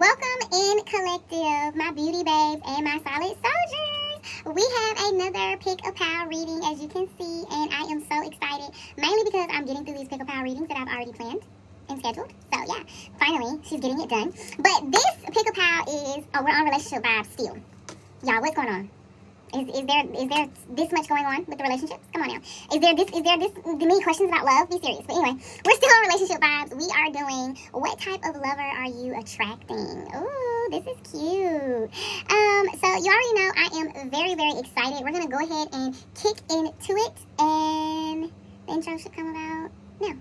Welcome in, collective, my beauty babes and my solid soldiers. We have another Pick a Pal reading, as you can see, and I am so excited, mainly because I'm getting through these Pick a Pal readings that I've already planned and scheduled. So yeah, finally, she's getting it done. But this Pick a Pal is, we're on relationship vibes still. Y'all, what's going on? Is there this much going on with the relationships? Come on now. Is there this many questions about love? Be serious. But anyway, we're still on relationship vibes. We are doing what type of lover are you attracting? Ooh, this is cute. So you already know I am very, very excited. We're gonna go ahead and kick into it, and the intro should come about now.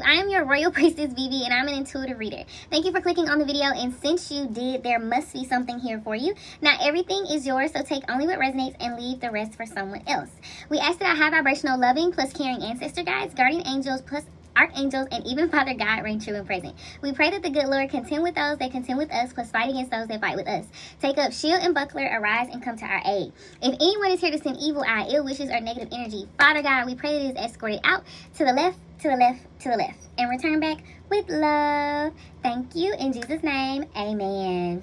I am your Royal Priestess BB, and I'm an intuitive reader. Thank you for clicking on the video, and since you did, there must be something here for you. Not everything is yours, so take only what resonates and leave the rest for someone else. We ask that our high vibrational, loving, plus caring ancestor guides, guardian angels, plus archangels, and even Father God reign true and present. We pray that the good Lord contend with those that contend with us, plus fight against those that fight with us. Take up shield and buckler, arise and come to our aid. If anyone is here to send evil eye, ill wishes, or negative energy, Father God, we pray that it is escorted out to the left, to the left, to the left, and return back with love. Thank you. In Jesus' name, amen.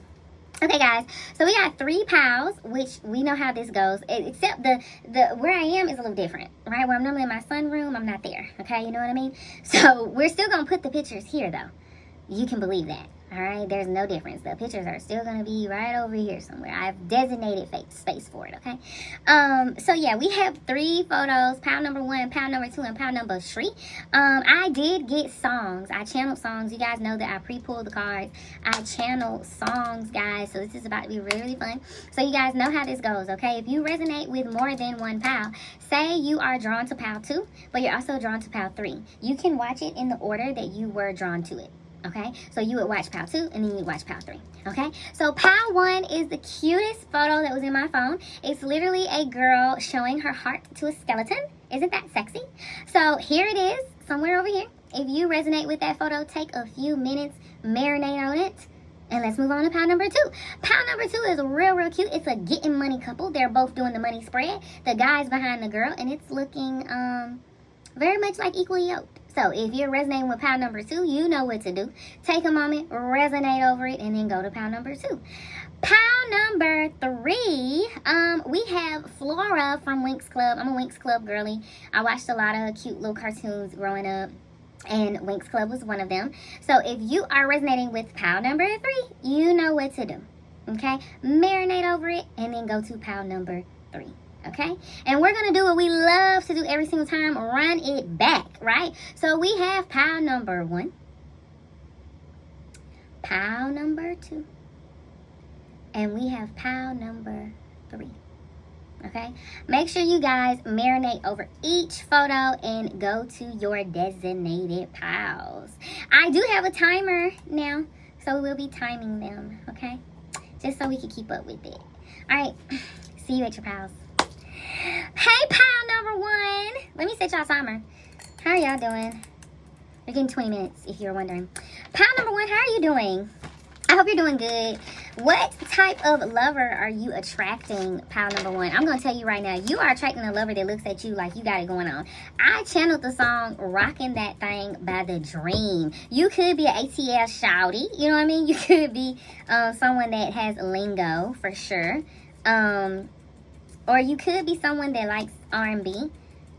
Okay, guys, so we got 3 pals, which we know how this goes, except the where I am is a little different, right? Where I'm normally in my sunroom, I'm not there, okay? You know what I mean? So we're still going to put the pictures here, though. You can believe that, all right? There's no difference. The pictures are still going to be right over here somewhere. I've designated space for it, okay? So yeah, we have 3 photos, pal number 1, pal number 2, and pal number 3. I did get songs. I channeled songs. You guys know that I pre-pulled the cards. I channeled songs, guys, so this is about to be really, really fun. So you guys know how this goes, okay? If you resonate with more than one pal, say you are drawn to pal 2, but you're also drawn to pal 3. You can watch it in the order that you were drawn to it. Okay, so you would watch pal 2 and then you would watch pal 3. Okay, so pal 1 is the cutest photo that was in my phone. It's literally a girl showing her heart to a skeleton. Isn't that sexy? So here it is, somewhere over here. If you resonate with that photo, take a few minutes, marinate on it, and let's move on to pal number 2. Pal number 2 is real cute. It's a getting money couple. They're both doing the money spread. The guy's behind the girl, and it's looking very much like equally yoked. So if you're resonating with pal number 2, you know what to do. Take a moment, resonate over it, and then go to pal number 2. Pal number 3, we have Flora from Winx Club. I'm a Winx Club girly. I watched a lot of cute little cartoons growing up, and Winx Club was one of them. So if you are resonating with pal number 3, you know what to do. Okay? Marinate over it, and then go to pal number 3. Okay, and we're gonna do what we love to do every single time, run it back, right? So we have pile number 1, pile number 2, and we have pile number 3. Okay, make sure you guys marinate over each photo and go to your designated piles. I do have a timer now, so we'll be timing them, okay, just so we can keep up with it. All right, see you at your piles. Hey, pal number 1. Let me set y'all timer. How are y'all doing? We're getting 20 minutes, if you're wondering. Pal number 1, how are you doing? I hope you're doing good. What type of lover are you attracting, pal number 1? I'm going to tell you right now, you are attracting a lover that looks at you like you got it going on. I channeled the song Rockin' That Thing by The Dream. You could be an ATL shawty. You know what I mean? You could be someone that has lingo, for sure. Or you could be someone that likes R&B.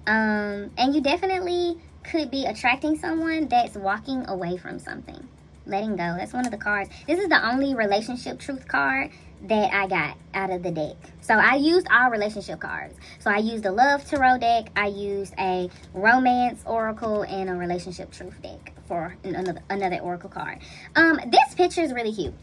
And you definitely could be attracting someone that's walking away from something. Letting go. That's one of the cards. This is the only relationship truth card that I got out of the deck. So I used all relationship cards. So I used a love tarot deck. I used a romance oracle and a relationship truth deck for another oracle card. This picture is really cute.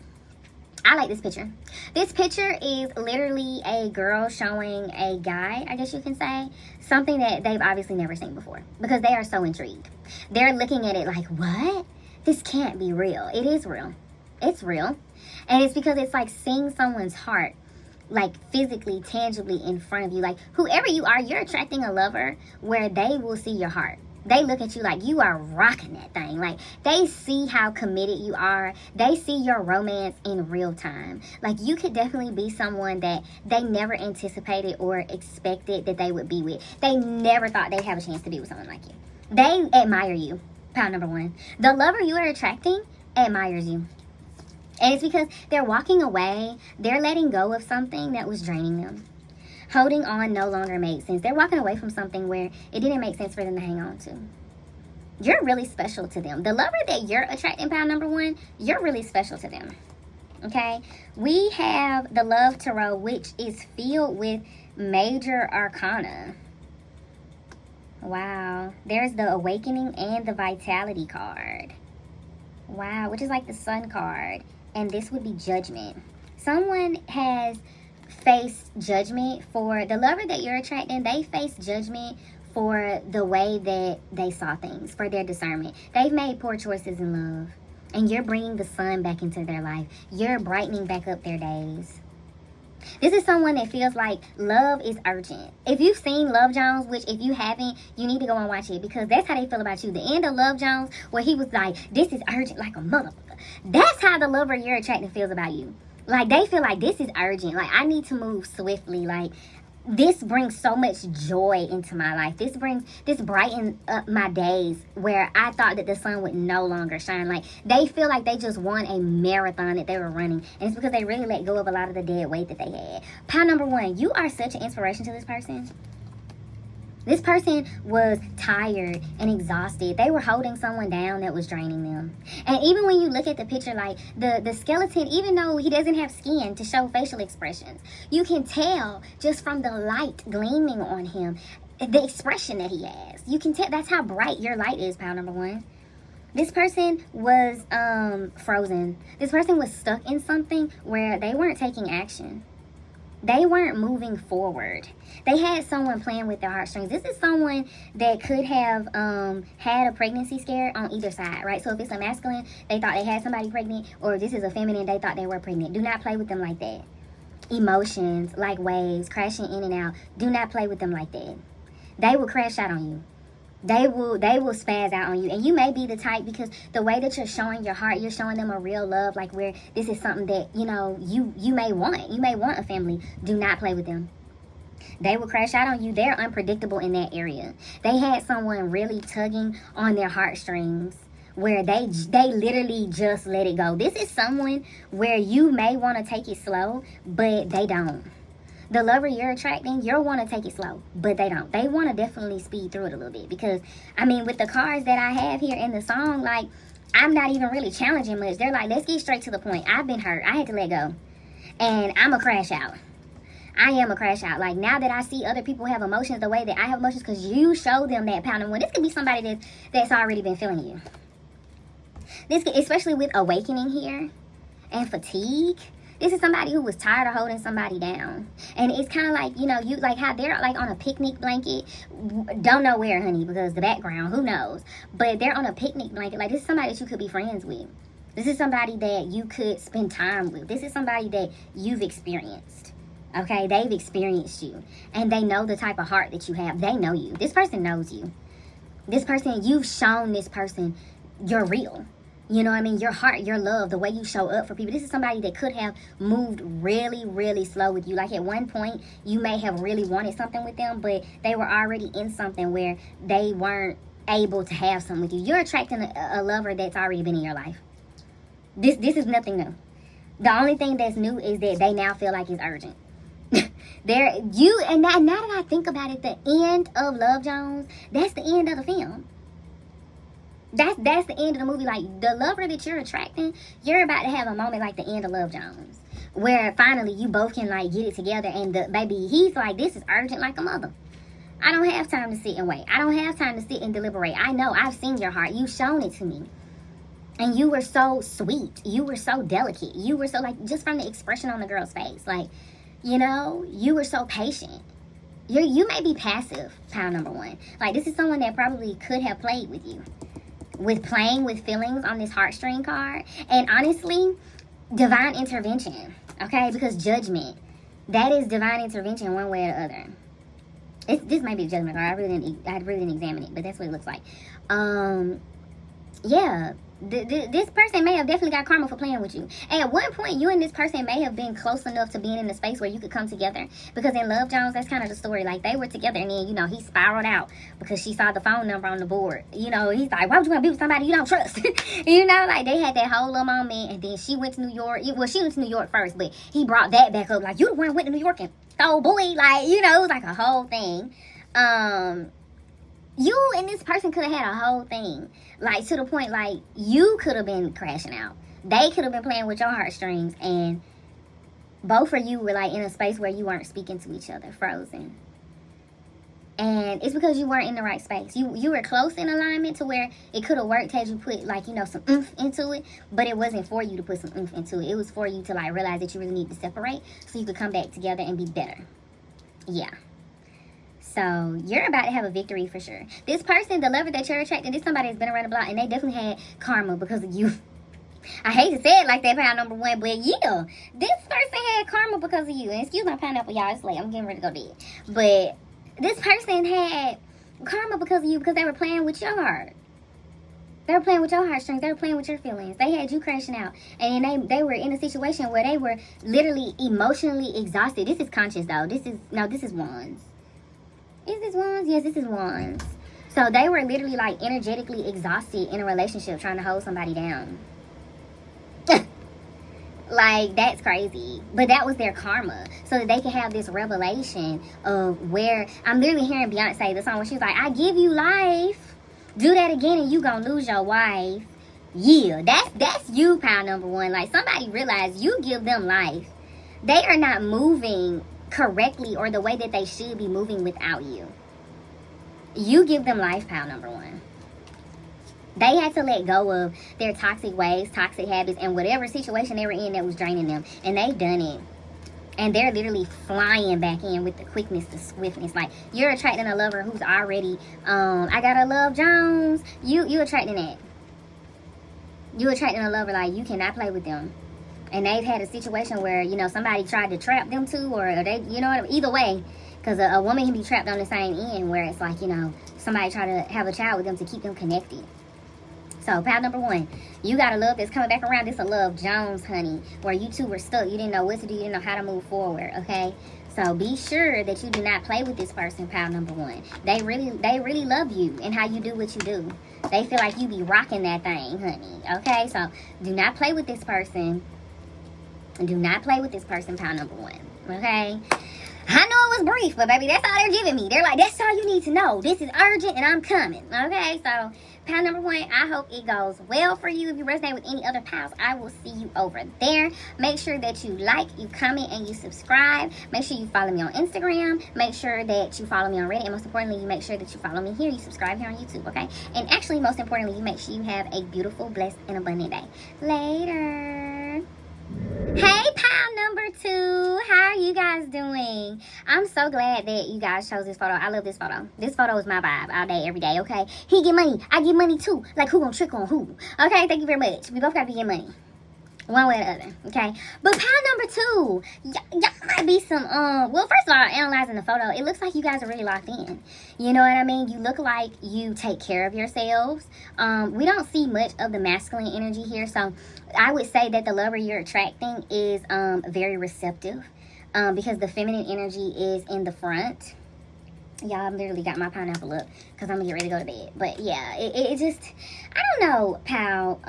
I like this picture. This picture is literally a girl showing a guy, I guess you can say, something that they've obviously never seen before, because they are so intrigued. They're looking at it like, what? This can't be real. It is real. It's real. And it's because it's like seeing someone's heart, like physically, tangibly in front of you. Like whoever you are, you're attracting a lover where they will see your heart. They look at you like you are rocking that thing. Like, they see how committed you are. They see your romance in real time. Like, you could definitely be someone that they never anticipated or expected that they would be with. They never thought they'd have a chance to be with someone like you. They admire you. Pound number one. The lover you are attracting admires you. And it's because they're walking away. They're letting go of something that was draining them. Holding on no longer made sense. They're walking away from something where it didn't make sense for them to hang on to. You're really special to them. The lover that you're attracting, pound number one, you're really special to them. Okay? We have the Love Tarot, which is filled with major arcana. Wow. There's the Awakening and the Vitality card. Wow. Which is like the Sun card. And this would be Judgment. Someone has faced judgment for the lover that you're attracting. They faced judgment for the way that they saw things, for their discernment. They've made poor choices in love, and you're bringing the sun back into their life. You're brightening back up their days. This is someone that feels like love is urgent. If you've seen Love Jones, which if you haven't, you need to go and watch it, because that's how they feel about you. The end of Love Jones, where he was like, this is urgent like a motherfucker. That's how the lover you're attracting feels about you. Like, they feel like this is urgent. Like, I need to move swiftly. Like, this brings so much joy into my life. This brightens up my days where I thought that the sun would no longer shine. Like, they feel like they just won a marathon that they were running. And it's because they really let go of a lot of the dead weight that they had. Pound number one, you are such an inspiration to this person. This person was tired and exhausted. They were holding someone down that was draining them. And even when you look at the picture, like the skeleton, even though he doesn't have skin to show facial expressions, you can tell just from the light gleaming on him, the expression that he has. You can tell, that's how bright your light is, pound number one. This person was frozen. This person was stuck in something where they weren't taking action. They weren't moving forward. They had someone playing with their heartstrings. This is someone that could have had a pregnancy scare on either side, right? So if it's a masculine, they thought they had somebody pregnant, or if this is a feminine, they thought they were pregnant. Do not play with them like that. Emotions, like waves, crashing in and out. Do not play with them like that. They will crash out on you. They will spaz out on you. And you may be the type, because the way that you're showing your heart, you're showing them a real love, like where this is something that, you know, you may want. You may want a family. Do not play with them. They will crash out on you. They're unpredictable in that area. They had someone really tugging on their heartstrings where they literally just let it go. This is someone where you may want to take it slow, but they don't. The lover you're attracting, you'll want to take it slow, but they don't. They want to definitely speed through it a little bit, because, I mean, with the cards that I have here in the song, like, I'm not even really challenging much. They're like, let's get straight to the point. I've been hurt. I had to let go. And I'm a crash out. I am a crash out. Like, now that I see other people have emotions the way that I have emotions, because you show them that pound and one. This could be somebody that's already been feeling you. This could, especially with awakening here and fatigue. This is somebody who was tired of holding somebody down. And it's kind of like, you know, you like how they're like on a picnic blanket. Don't know where, honey, because the background, who knows. But they're on a picnic blanket. Like, this is somebody that you could be friends with. This is somebody that you could spend time with. This is somebody that you've experienced. Okay? They've experienced you. And they know the type of heart that you have. They know you. This person knows you. This person, you've shown this person you're real. You know what I mean? Your heart, your love, the way you show up for people. This is somebody that could have moved really, really slow with you. Like, at one point, you may have really wanted something with them, but they were already in something where they weren't able to have something with you. You're attracting a lover that's already been in your life. This is nothing new. The only thing that's new is that they now feel like it's urgent. Now that I think about it, the end of Love Jones, that's the end of the film. That's the end of the movie. Like, the lover that you're attracting, you're about to have a moment like the end of Love Jones, where finally you both can like get it together, and the baby, he's like, this is urgent like a mother. I don't have time to sit and wait. I don't have time to sit and deliberate. I know, I've seen your heart. You've shown it to me. And you were so sweet. You were so delicate. You were so, like, just from the expression on the girl's face, like, you know, you were so patient. You may be passive, pound number one. Like, this is someone that probably could have played with you, with playing with feelings on this heartstring card. And honestly, divine intervention, okay? Because judgment, that is divine intervention one way or the other. This might be a judgment card. I really didn't examine it, but that's what it looks like. Yeah. This person may have definitely got karma for playing with you. At one point, you and this person may have been close enough to being in a space where you could come together. Because in Love Jones, that's kind of the story. Like, they were together, and then, you know, he spiraled out because she saw the phone number on the board. You know, he's like, why would you want to be with somebody you don't trust? You know, like, they had that whole little moment, and then she went to New York. Well, she went to New York first, but he brought that back up. Like, you the one who went to New York and oh boy, like, you know, it was like a whole thing. You and this person could have had a whole thing. Like, to the point, like, you could have been crashing out. They could have been playing with your heartstrings. And both of you were, like, in a space where you weren't speaking to each other, frozen. And it's because you weren't in the right space. You were close in alignment to where it could have worked had you put, like, you know, some oomph into it. But it wasn't for you to put some oomph into it. It was for you to, like, realize that you really need to separate so you could come back together and be better. Yeah. So, you're about to have a victory for sure. This person, the lover that you're attracting, this somebody that's been around the block, and they definitely had karma because of you. I hate to say it like that, pound number one, but yeah. This person had karma because of you. And excuse my pineapple, y'all. It's late. I'm getting ready to go dead. But this person had karma because of you because they were playing with your heart. They were playing with your heartstrings. They were playing with your feelings. They had you crashing out. And then they were in a situation where they were literally emotionally exhausted. This is conscious, though. This is wands. Is this wands? Yes, this is wands. So they were literally like energetically exhausted in a relationship trying to hold somebody down. Like, that's crazy. But that was their karma. So that they could have this revelation of where, I'm literally hearing Beyonce, the song where she's like, I give you life. Do that again and you gonna lose your wife. Yeah, that's you, pound number one. Like, somebody realized you give them life. They are not moving correctly or the way that they should be moving without you. You give them life, pound number one. They had to let go of their toxic ways, toxic habits, and whatever situation they were in that was draining them. And they've done it. And they're literally flying back in with the quickness, the swiftness. Like, you're attracting a lover who's already, I gotta love Jones. You attracting that. You attracting a lover like you cannot play with them. And they've had a situation where, you know, somebody tried to trap them too, or they, you know what, either way. Because a woman can be trapped on the same end where it's like, you know, somebody try to have a child with them to keep them connected. So, pound number one, you got a love that's coming back around. This a love Jones, honey, where you two were stuck. You didn't know what to do. You didn't know how to move forward, okay? So, be sure that you do not play with this person, pound number one. They really love you and how you do what you do. They feel like you be rocking that thing, honey, okay? So, do not play with this person. Do not play with this person, pound number one, okay? I know it was brief, but baby, that's all they're giving me. They're like, that's all you need to know. This is urgent and I'm coming, okay? So, pound number one, I hope it goes well for you. If you resonate with any other pals, I will see you over there. Make sure that you like, you comment, and you subscribe. Make sure you follow me on Instagram. Make sure that you follow me on Reddit. And most importantly, you make sure that you follow me here. You subscribe here on YouTube, okay? And actually, most importantly, you make sure you have a beautiful, blessed, and abundant day. Later. Hey, pal number two, how are you guys doing? I'm so glad that you guys chose this photo. I love this photo. This photo is my vibe all day, every day, okay? He get money, I get money too. Like, who gonna trick on who? Okay, thank you very much. We both gotta be getting money. One way or the other, okay? But pal number two, y'all might be some, well, first of all, analyzing the photo, it looks like you guys are really locked in. You know what I mean? You look like you take care of yourselves. We don't see much of the masculine energy here, so I would say that the lover you're attracting is very receptive because the feminine energy is in the front. Y'all literally got my pineapple up because I'm gonna get ready to go to bed. But yeah, it just, I don't know, pal,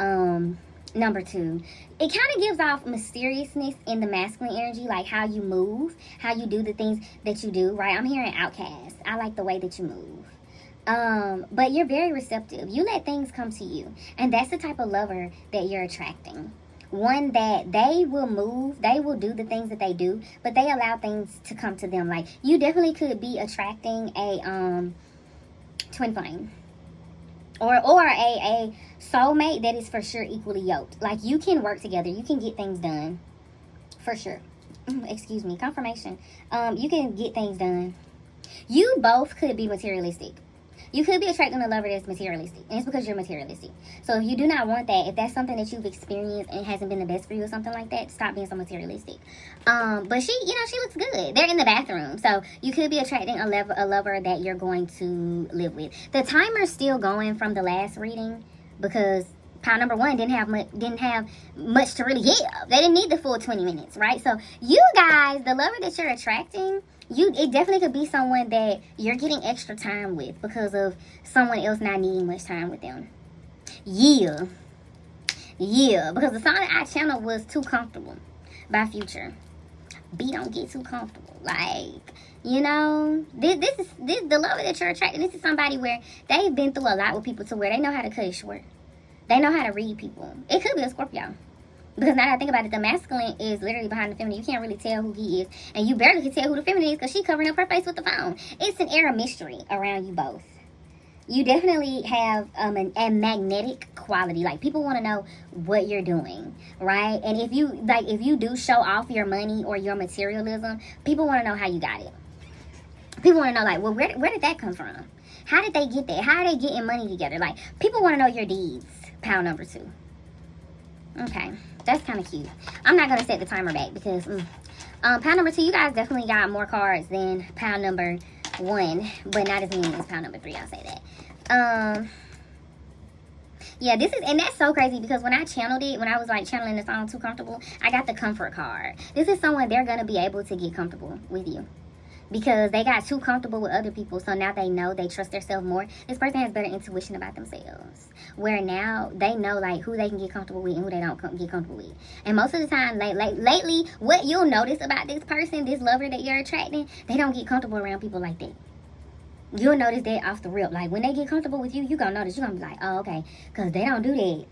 number two, it kind of gives off mysteriousness in the masculine energy, like how you move, how you do the things that you do, right? I'm hearing outcast. I like the way that you move. But you're very receptive. You let things come to you. And that's the type of lover that you're attracting. One that they will move, they will do the things that they do, but they allow things to come to them. Like, you definitely could be attracting a twin flame. Or a soulmate that is for sure equally yoked. Like, you can work together. You can get things done. For sure. Excuse me. Confirmation. You can get things done. You both could be materialistic. You could be attracting a lover that's materialistic, and it's because you're materialistic. So if you do not want that, if that's something that you've experienced and hasn't been the best for you or something like that, stop being so materialistic. But she, you know, she looks good. They're in the bathroom, so you could be attracting a lover that you're going to live with. The timer's still going from the last reading because pile number 1 didn't have much to really give. They didn't need the full 20 minutes, right? So you guys, the lover that you're attracting, it definitely could be someone that you're getting extra time with because of someone else not needing much time with them. Yeah, because the song that I channeled was Too Comfortable by Future. B, don't get too comfortable. Like, you know, this the lover that you're attracting. This is somebody where they've been through a lot with people to where they know how to cut it short. They know how to read people. It could be a Scorpio. Because now that I think about it, the masculine is literally behind the feminine. You can't really tell who he is. And you barely can tell who the feminine is because she's covering up her face with the phone. It's an air of mystery around you both. You definitely have a magnetic quality. Like, people want to know what you're doing, right? And if you do show off your money or your materialism, people want to know how you got it. People want to know, like, well, where did that come from? How did they get that? How are they getting money together? Like, people want to know your deeds. Pile number 2. Okay, that's kind of cute. I'm not going to set the timer back because pile number 2, you guys definitely got more cards than pile number 1, but not as many as pile number 3, I'll say that. Yeah, and that's so crazy because when I channeled it, when I was like channeling the song Too Comfortable, I got the comfort card. This is someone, they're going to be able to get comfortable with you. Because they got too comfortable with other people, so now they know, they trust themselves more. This person has better intuition about themselves. Where now they know, like, who they can get comfortable with and who they don't get comfortable with. And most of the time, like lately, what you'll notice about this person, this lover that you're attracting, they don't get comfortable around people like that. You'll notice that off the rip. Like, when they get comfortable with you, you're going to notice. You're going to be like, oh, okay. Because they don't do that.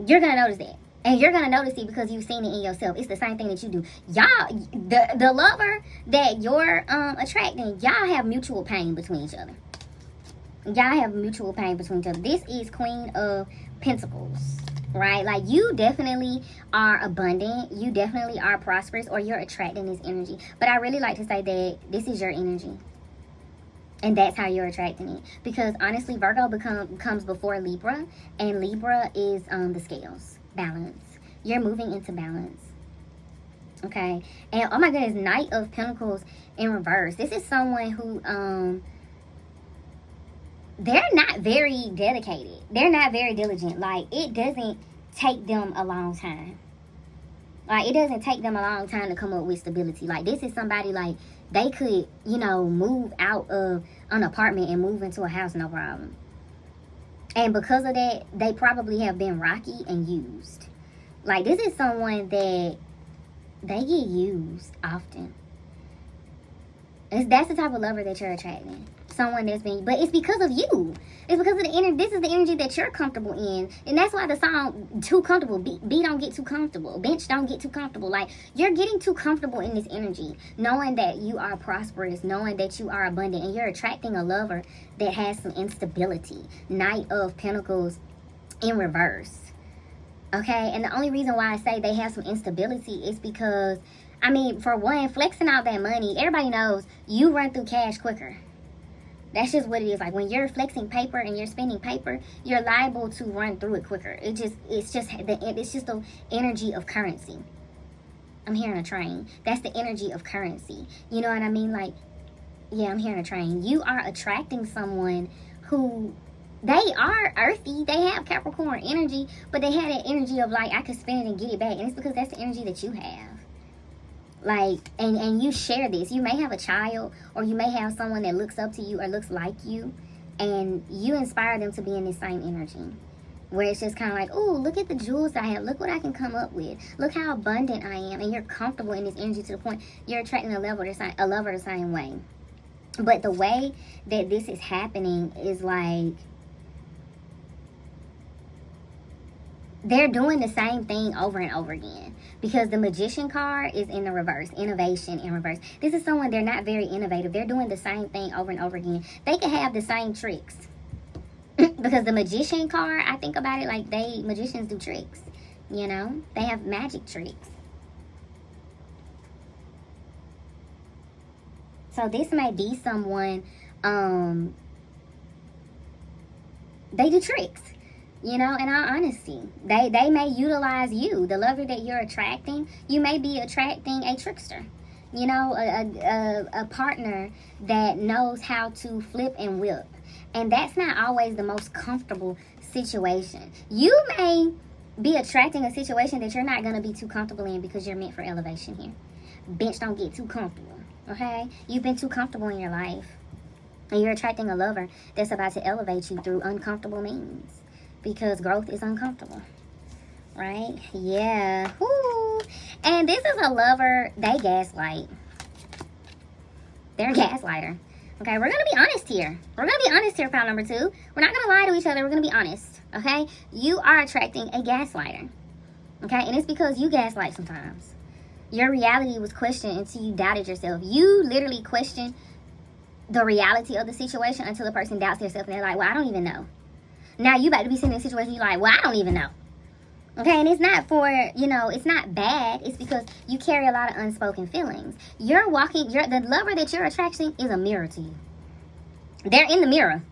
You're going to notice that. And you're going to notice it because you've seen it in yourself. It's the same thing that you do. Y'all, the lover that you're attracting, y'all have mutual pain between each other. Y'all have mutual pain between each other. This is Queen of Pentacles, right? Like, you definitely are abundant. You definitely are prosperous, or you're attracting this energy. But I really like to say that this is your energy. And that's how you're attracting it. Because, honestly, Virgo comes before Libra. And Libra is the scales. Balance. You're moving into balance. Okay. And oh my goodness, Knight of Pentacles in reverse. This is someone who they're not very dedicated. They're not very diligent. Like, it doesn't take them a long time. Like, it doesn't take them a long time to come up with stability. Like, this is somebody, like, they could, you know, move out of an apartment and move into a house, no problem. And because of that, they probably have been rocky and used. Like, this is someone that they get used often. That's the type of lover that you're attracting. Someone that's been, but it's because of you. It's because of the energy. This is the energy that you're comfortable in. And that's why the song, Too Comfortable, B don't get too comfortable. Bench don't get too comfortable. Like, you're getting too comfortable in this energy. Knowing that you are prosperous. Knowing that you are abundant. And you're attracting a lover that has some instability. Knight of Pentacles in reverse. Okay? And the only reason why I say they have some instability is because, I mean, for one, flexing out that money, everybody knows you run through cash quicker. That's just what it is. Like, when you're flexing paper and you're spending paper, you're liable to run through it quicker. It's just the energy of currency. I'm hearing a train. That's the energy of currency. You know what I mean? Like, yeah, I'm hearing a train. You are attracting someone who, they are earthy. They have Capricorn energy, but they have that energy of, like, I could spend it and get it back. And it's because that's the energy that you have. Like, and you share this. You may have a child, or you may have someone that looks up to you or looks like you, and you inspire them to be in the same energy. Where it's just kind of like, oh, look at the jewels I have. Look what I can come up with. Look how abundant I am. And you're comfortable in this energy to the point you're attracting a lover the same way. But the way that this is happening is like, they're doing the same thing over and over again. Because the Magician card is in the reverse. Innovation in reverse. This is someone, they're not very innovative. They're doing the same thing over and over again. They can have the same tricks. Because the Magician card, I think about it like magicians do tricks. You know? They have magic tricks. So this may be someone They do tricks. You know, in all honesty, they may utilize you, the lover that you're attracting. You may be attracting a trickster, you know, a partner that knows how to flip and whip. And that's not always the most comfortable situation. You may be attracting a situation that you're not going to be too comfortable in because you're meant for elevation here. Bench, don't get too comfortable, okay? You've been too comfortable in your life. And you're attracting a lover that's about to elevate you through uncomfortable means. Because growth is uncomfortable, right? Yeah. Woo. And this is a lover, they gaslight. They're a gaslighter. Okay, we're going to be honest here. We're going to be honest here, pile number 2. We're not going to lie to each other. We're going to be honest, okay? You are attracting a gaslighter, okay? And it's because you gaslight sometimes. Your reality was questioned until you doubted yourself. You literally question the reality of the situation until a person doubts themselves and they're like, well, I don't even know. Now you about to be sitting in a situation you're like, well, I don't even know. Okay, and it's not for, you know, it's not bad. It's because you carry a lot of unspoken feelings. The lover that you're attracting is a mirror to you. They're in the mirror.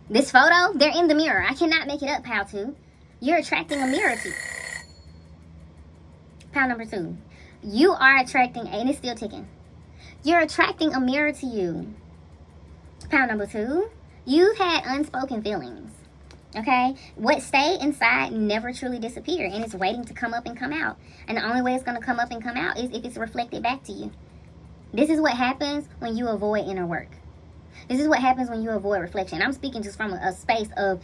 This photo, they're in the mirror. I cannot make it up, pal 2. You're attracting a mirror to you. Pal number 2. You are attracting, and it's still ticking. You're attracting a mirror to you. Pal number 2. You've had unspoken feelings. Okay, what stay inside never truly disappear, and it's waiting to come up and come out. And the only way it's going to come up and come out is if it's reflected back to you. This is what happens when you avoid inner work. This is what happens when you avoid reflection. I'm speaking just from a space of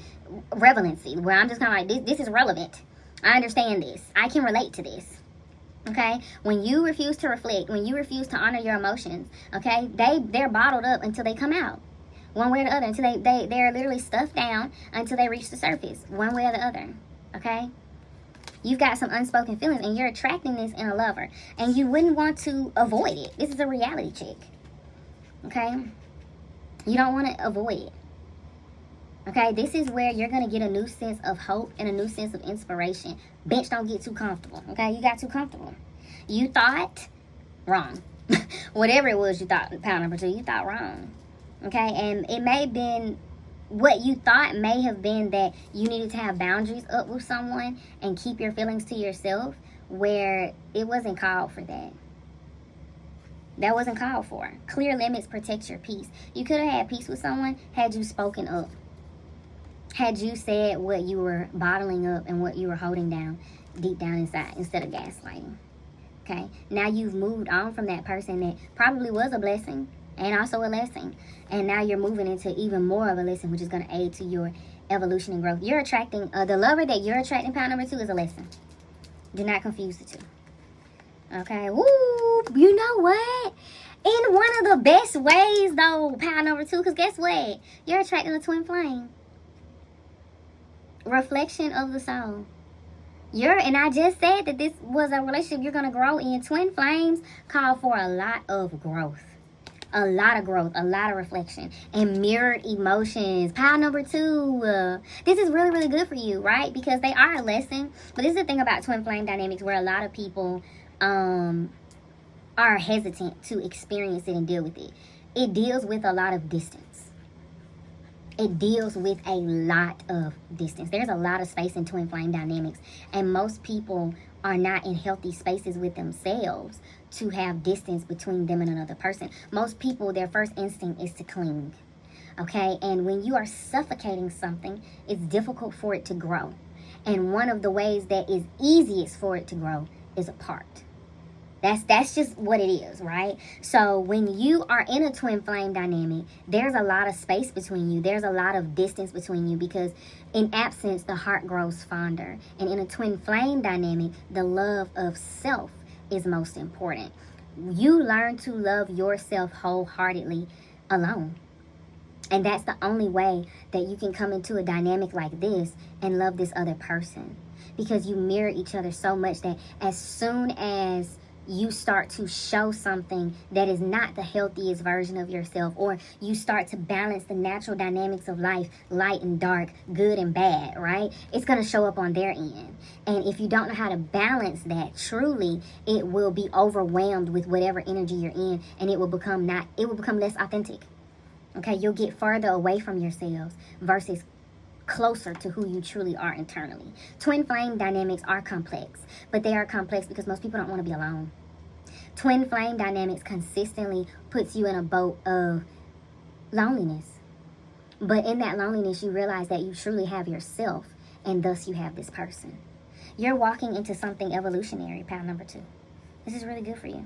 relevancy, where I'm just kind of like, this is relevant. I understand this. I can relate to this. Okay, when you refuse to reflect, when you refuse to honor your emotions, okay, they're bottled up until they come out. One way or the other, until they're literally stuffed down until they reach the surface. One way or the other, okay? You've got some unspoken feelings, and you're attracting this in a lover. And you wouldn't want to avoid it. This is a reality check, okay? You don't want to avoid it, okay? This is where you're going to get a new sense of hope and a new sense of inspiration. Bench, don't get too comfortable, okay? You got too comfortable. You thought wrong. Whatever it was you thought, pal number 2, you thought wrong. Okay, and it may have been, what you thought may have been that you needed to have boundaries up with someone and keep your feelings to yourself, where it wasn't called for that. That wasn't called for. Clear limits protect your peace. You could have had peace with someone had you spoken up. Had you said what you were bottling up and what you were holding down deep down inside instead of gaslighting. Okay, now you've moved on from that person that probably was a blessing and also a lesson. And now you're moving into even more of a lesson, which is going to aid to your evolution and growth. You're attracting, the lover that you're attracting, pal number 2, is a lesson. Do not confuse the two. Okay, woo, you know what? In one of the best ways, though, pal number 2, because guess what? You're attracting a twin flame. Reflection of the soul. And I just said that this was a relationship you're going to grow in. Twin flames call for a lot of growth. A lot of growth, a lot of reflection, and mirrored emotions. Pile number 2, this is really, really good for you, right? Because they are a lesson. But this is the thing about twin flame dynamics, where a lot of people are hesitant to experience it and deal with it. It deals with a lot of distance. It deals with a lot of distance. There's a lot of space in twin flame dynamics, and most people are not in healthy spaces with themselves to have distance between them and another person. Most people, their first instinct is to cling, okay? And when you are suffocating something, it's difficult for it to grow. And one of the ways that is easiest for it to grow is apart. That's just what it is, right? So when you are in a twin flame dynamic, there's a lot of space between you. There's a lot of distance between you, because in absence, the heart grows fonder. And in a twin flame dynamic, the love of self is most important. You learn to love yourself wholeheartedly alone. And that's the only way that you can come into a dynamic like this and love this other person. Because you mirror each other so much that as soon as you start to show something that is not the healthiest version of yourself, or you start to balance the natural dynamics of life, light and dark, good and bad, right? It's going to show up on their end. And if you don't know how to balance that truly, it will be overwhelmed with whatever energy you're in, and it will become less authentic. Okay, you'll get further away from yourselves versus closer to who you truly are internally. Twin flame dynamics are complex, but they are complex because most people don't want to be alone. Twin flame dynamics consistently puts you in a boat of loneliness. But in that loneliness, you realize that you truly have yourself, and thus you have this person. You're walking into something evolutionary, pile number 2. This is really good for you.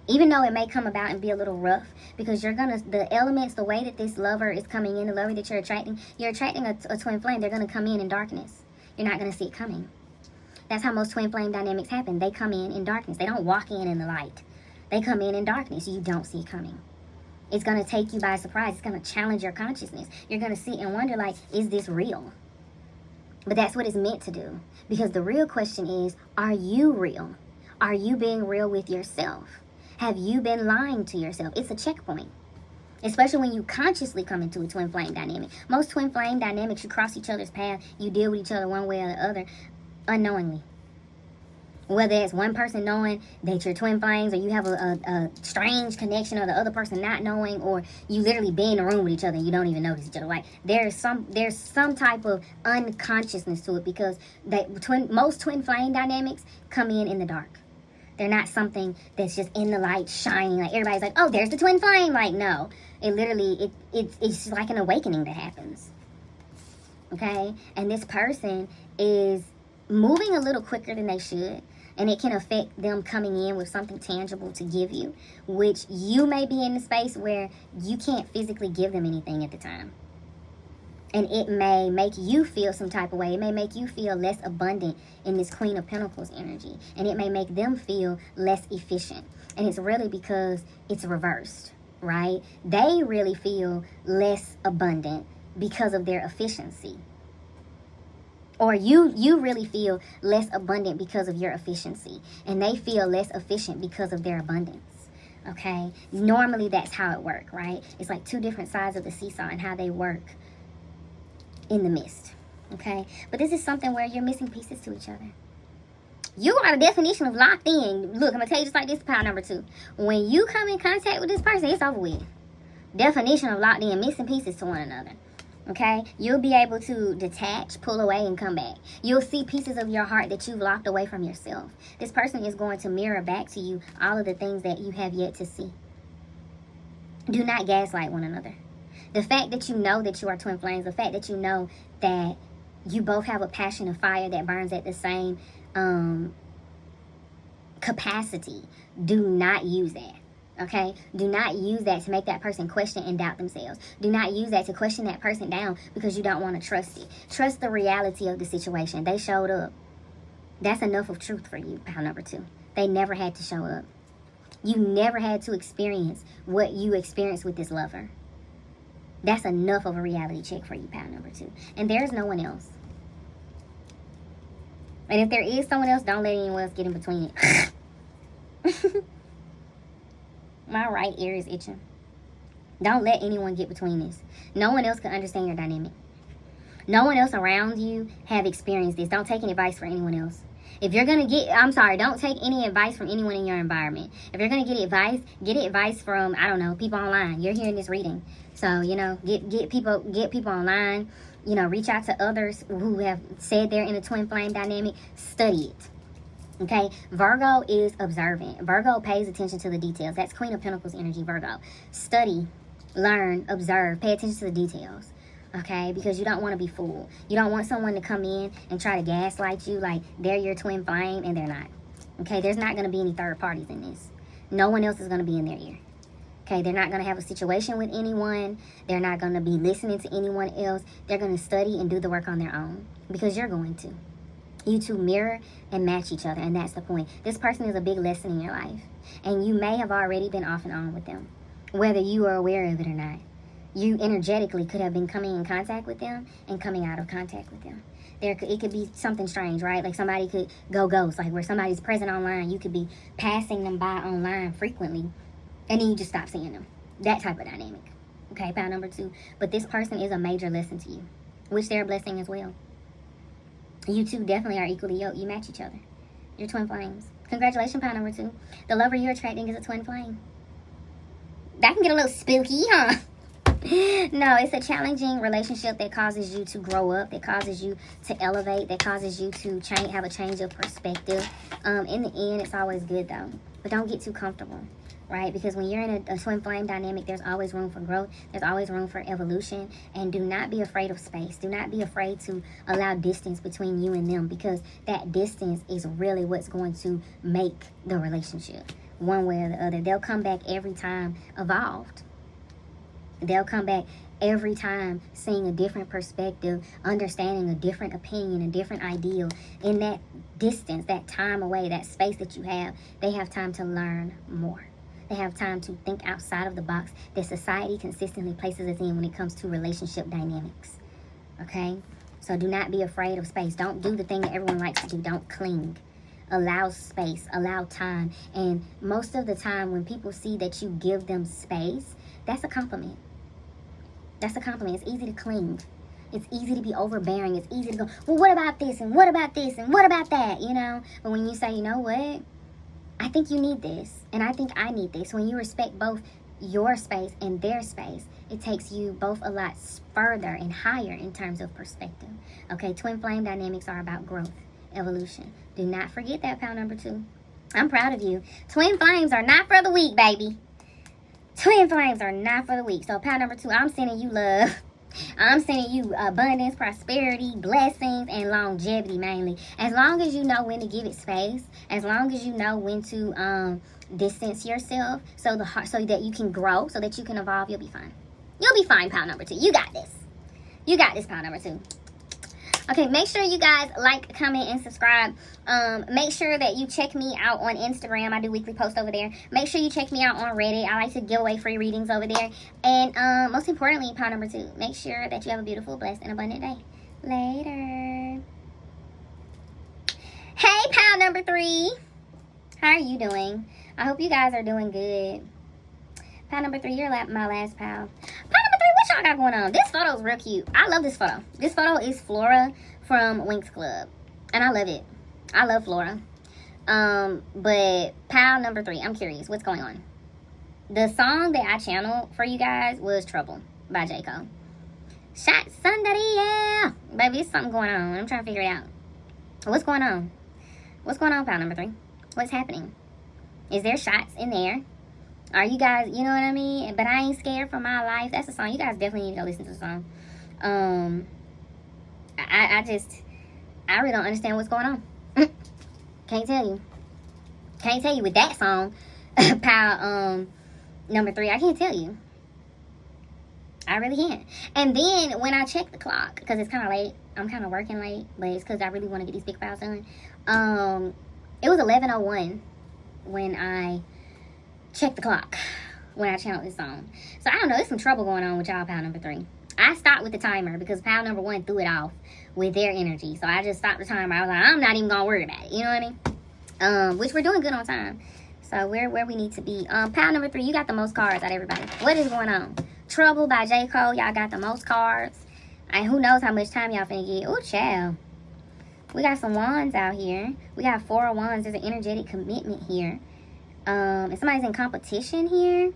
Even though it may come about and be a little rough, because the elements, the way that this lover is coming in, the lover that you're attracting a twin flame. They're going to come in darkness. You're not going to see it coming. That's how most twin flame dynamics happen. They come in darkness. They don't walk in the light. They come in darkness. You don't see it coming. It's going to take you by surprise. It's going to challenge your consciousness. You're going to sit and wonder, like, is this real? But that's what it's meant to do. Because the real question is, are you real? Are you being real with yourself? Have you been lying to yourself? It's a checkpoint. Especially when you consciously come into a twin flame dynamic. Most twin flame dynamics, you cross each other's path. You deal with each other one way or the other unknowingly. Whether it's one person knowing that you're twin flames, or you have a strange connection, or the other person not knowing, or you literally be in a room with each other and you don't even notice each other. Like there's some type of unconsciousness to it, because most twin flame dynamics come in the dark. They're not something that's just in the light shining. Like everybody's like, oh, there's the twin flame. Like no, it literally it's like an awakening that happens. Okay, and this person is moving a little quicker than they should. And it can affect them coming in with something tangible to give you, which you may be in the space where you can't physically give them anything at the time. And it may make you feel some type of way. It may make you feel less abundant in this Queen of Pentacles energy. And it may make them feel less efficient. And it's really because it's reversed, right? They really feel less abundant because of their efficiency. Or you really feel less abundant because of your efficiency. And they feel less efficient because of their abundance. Okay? Normally that's how it works, right? It's like two different sides of the seesaw and how they work in the midst. Okay? But this is something where you're missing pieces to each other. You are the definition of locked in. Look, I'm going to tell you just like this, pile number 2. When you come in contact with this person, it's over with. Definition of locked in, missing pieces to one another. Okay, you'll be able to detach, pull away, and come back. You'll see pieces of your heart that you've locked away from yourself. This person is going to mirror back to you all of the things that you have yet to see. Do not gaslight one another. The fact that you know that you are twin flames, the fact that you know that you both have a passion of fire that burns at the same capacity, do not use that. Okay, do not use that to make that person question and doubt themselves. Do not use that to question that person down because you don't want to trust it. Trust the reality of the situation. They showed up. That's enough of truth for you, pile number 2. They never had to show up. You never had to experience what you experienced with this lover. That's enough of a reality check for you, pile number 2. And there's no one else. And if there is someone else, don't let anyone else get in between it. My right ear is itching. Don't let anyone get between this. No one else can understand your dynamic. No one else around you have experienced this. Don't take any advice from anyone else. If you're going to don't take any advice from anyone in your environment. If you're going to get advice from, I don't know, people online. You're hearing this reading. So, get people online. Reach out to others who have said they're in a twin flame dynamic. Study it. Okay, Virgo is observant. Virgo pays attention to the details. That's Queen of Pentacles energy, Virgo. Study, learn, observe, pay attention to the details. Okay, because you don't want to be fooled. You don't want someone to come in and try to gaslight you like they're your twin flame and they're not. Okay, there's not going to be any third parties in this. No one else is going to be in their ear. Okay, they're not going to have a situation with anyone. They're not going to be listening to anyone else. They're going to study and do the work on their own because you're going to. You two mirror and match each other, and that's the point. This person is a big lesson in your life, and you may have already been off and on with them, whether you are aware of it or not. You energetically could have been coming in contact with them and coming out of contact with them. It could be something strange, right? Like somebody could go ghost, like where somebody's present online. You could be passing them by online frequently, and then you just stop seeing them. That type of dynamic. Okay, pile number 2. But this person is a major lesson to you, which they're a blessing as well. You two definitely are equally yoked. You match each other. You're twin flames. Congratulations, pile number 2. The lover you're attracting is a twin flame. That can get a little spooky, huh? No, it's a challenging relationship that causes you to grow up, that causes you to elevate, that causes you to have a change of perspective. In the end, it's always good though. But don't get too comfortable, right? Because when you're in a twin flame dynamic, there's always room for growth. There's always room for evolution. And do not be afraid of space. Do not be afraid to allow distance between you and them, because that distance is really what's going to make the relationship one way or the other. They'll come back every time evolved. They'll come back every time seeing a different perspective, understanding a different opinion, a different ideal. In that distance, that time away, that space that you have, they have time to learn more. They have time to think outside of the box that society consistently places us in when it comes to relationship dynamics. Okay? So do not be afraid of space. Don't do the thing that everyone likes to do. Don't cling. Allow space, allow time. And most of the time when people see that you give them space, that's a compliment. That's a compliment. It's easy to cling. It's easy to be overbearing. It's easy to go, well, what about this? And what about this? And what about that? You know? But when you say, you know what? I think you need this. And I think I need this. When you respect both your space and their space, it takes you both a lot further and higher in terms of perspective. Okay? Twin flame dynamics are about growth, evolution. Do not forget that, pal number 2. I'm proud of you. Twin flames are not for the weak, baby. Twin flames are not for the weak. So, pal number 2, I'm sending you love. I'm sending you abundance, prosperity, blessings, and longevity mainly. As long as you know when to give it space, as long as you know when to distance yourself so that you can grow, so that you can evolve, you'll be fine. You'll be fine, pal number 2. You got this. You got this, pal number 2. Okay, make sure you guys like, comment, and subscribe. Make sure that you check me out on Instagram. I do weekly posts over there. Make sure you check me out on Reddit. I like to give away free readings over there. And most importantly, pal number 2, make sure that you have a beautiful, blessed, and abundant day. Later. Hey, pal number 3. How are you doing? I hope you guys are doing good. Pal number 3, you're my last pal. Pal number 3, what y'all got going on? This photo is real cute. I love this photo. This photo is Flora from Winx Club. And I love it. I love Flora. But pal number 3, I'm curious. What's going on? The song that I channeled for you guys was Trouble by J. Cole. Shot somebody, yeah. Baby, there's something going on. I'm trying to figure it out. What's going on? What's going on, pal number 3? What's happening? Is there shots in there? Are you guys, you know what I mean? But I ain't scared for my life. That's a song. You guys definitely need to go listen to the song. I really don't understand what's going on. Can't tell you. Can't tell you with that song, pal number 3. I can't tell you. I really can't. And then when I check the clock, because it's kind of late, I'm kind of working late, but it's because I really want to get these big files done. It was 11:01 when I checked the clock, when I channeled this song. So I don't know, there's some trouble going on with y'all, pal number 3. I stopped with the timer because pal number 1 threw it off with their energy. So I just stopped the timer. I was like, I'm not even gonna worry about it. You know what I mean? Which we're doing good on time. So we're where we need to be. Pal number 3, you got the most cards out of everybody. What is going on? Trouble by J. Cole. Y'all got the most cards. And who knows how much time y'all finna get. Ooh, child. We got some wands out here. We got 4 of wands. There's an energetic commitment here. And somebody's in competition here.